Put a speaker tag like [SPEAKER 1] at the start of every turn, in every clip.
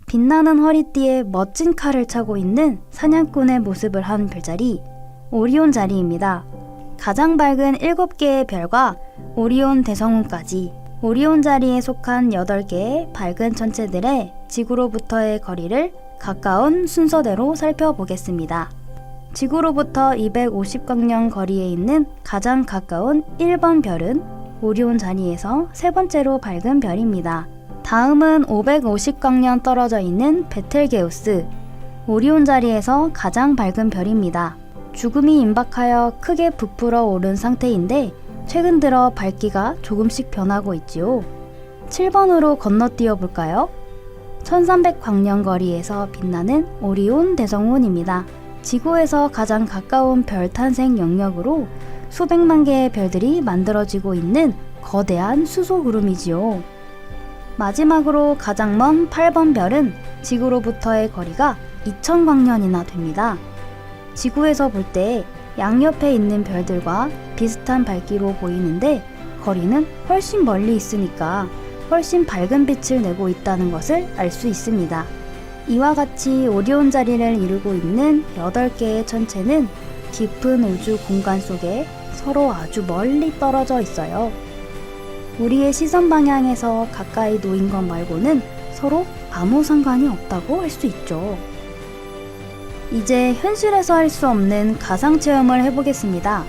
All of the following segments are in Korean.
[SPEAKER 1] 빛나는 허리띠에 멋진 칼을 차고 있는 사냥꾼의 모습을 한 별자리, 오리온 자리입니다. 가장 밝은 7개의 별과 오리온 대성운까지 오리온 자리에 속한 8개의 밝은 천체들의 지구로부터의 거리를 가까운 순서대로 살펴보겠습니다. 지구로부터 250광년 거리에 있는 가장 가까운 1번 별은 오리온 자리에서 세 번째로 밝은 별입니다. 다음은 550광년 떨어져 있는 베텔게우스, 오리온 자리에서 가장 밝은 별입니다. 죽음이 임박하여 크게 부풀어 오른 상태인데 최근 들어 밝기가 조금씩 변하고 있지요. 7번으로 건너뛰어 볼까요? 1300광년 거리에서 빛나는 오리온 대성운입니다. 지구에서 가장 가까운 별 탄생 영역으로 수백만 개의 별들이 만들어지고 있는 거대한 수소구름이지요. 마지막으로 가장 먼 8번 별은 지구로부터의 거리가 2000광년이나 됩니다. 지구에서 볼 때 양옆에 있는 별들과 비슷한 밝기로 보이는데 거리는 훨씬 멀리 있으니까 훨씬 밝은 빛을 내고 있다는 것을 알 수 있습니다. 이와 같이 오리온 자리를 이루고 있는 8개의 천체는 깊은 우주 공간 속에 서로 아주 멀리 떨어져 있어요. 우리의 시선 방향에서 가까이 놓인 것 말고는 서로 아무 상관이 없다고 할 수 있죠. 이제 현실에서 할 수 없는 가상 체험을 해보겠습니다.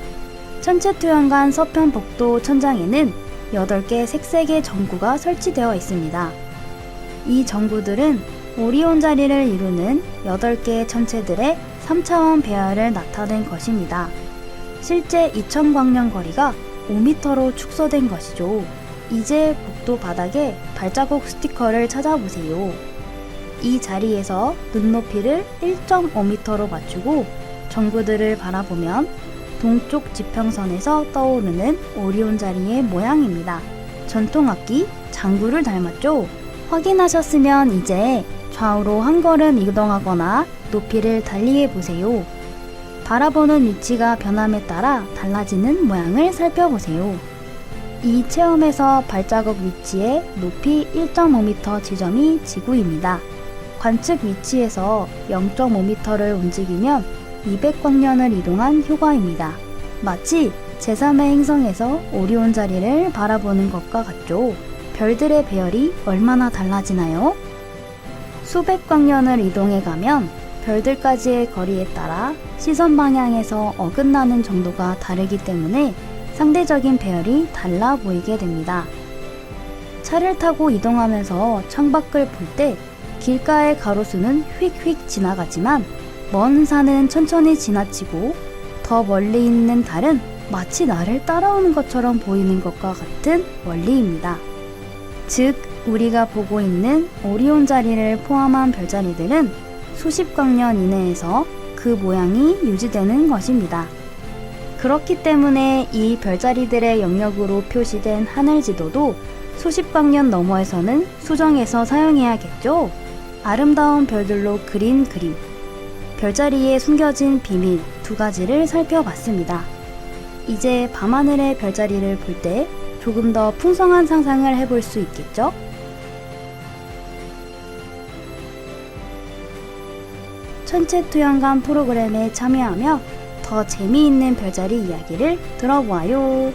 [SPEAKER 1] 천체투영관 서편복도 천장에는 8개 색색의 전구가 설치되어 있습니다. 이 전구들은 오리온 자리를 이루는 8개의 천체들의 3차원 배열을 나타낸 것입니다. 실제 2000광년 거리가 5m로 축소된 것이죠. 이제 복도 바닥에 발자국 스티커를 찾아보세요. 이 자리에서 눈높이를 1.5m로 맞추고 전구들을 바라보면 동쪽 지평선에서 떠오르는 오리온 자리의 모양입니다. 전통악기 장구를 닮았죠? 확인하셨으면 이제 좌우로 한 걸음 이동하거나 높이를 달리해 보세요. 바라보는 위치가 변함에 따라 달라지는 모양을 살펴보세요. 이 체험에서 발자국 위치의 높이 1.5m 지점이 지구입니다. 관측 위치에서 0.5m를 움직이면 200광년을 이동한 효과입니다. 마치 제3의 행성에서 오리온 자리를 바라보는 것과 같죠. 별들의 배열이 얼마나 달라지나요? 수백 광년을 이동해 가면 별들까지의 거리에 따라 시선 방향에서 어긋나는 정도가 다르기 때문에 상대적인 배열이 달라 보이게 됩니다. 차를 타고 이동하면서 창밖을 볼 때 길가의 가로수는 휙휙 지나가지만 먼 산은 천천히 지나치고 더 멀리 있는 달은 마치 나를 따라오는 것처럼 보이는 것과 같은 원리입니다. 즉, 우리가 보고 있는 오리온 자리를 포함한 별자리들은 수십 광년 이내에서 그 모양이 유지되는 것입니다. 그렇기 때문에 이 별자리들의 영역으로 표시된 하늘 지도도 수십 광년 너머에서는 수정해서 사용해야겠죠? 아름다운 별들로 그린 그림, 별자리에 숨겨진 비밀 2가지를 살펴봤습니다. 이제 밤하늘의 별자리를 볼 때 조금 더 풍성한 상상을 해볼 수 있겠죠? 천체투영관 프로그램에 참여하며 더 재미있는 별자리 이야기를 들어보아요.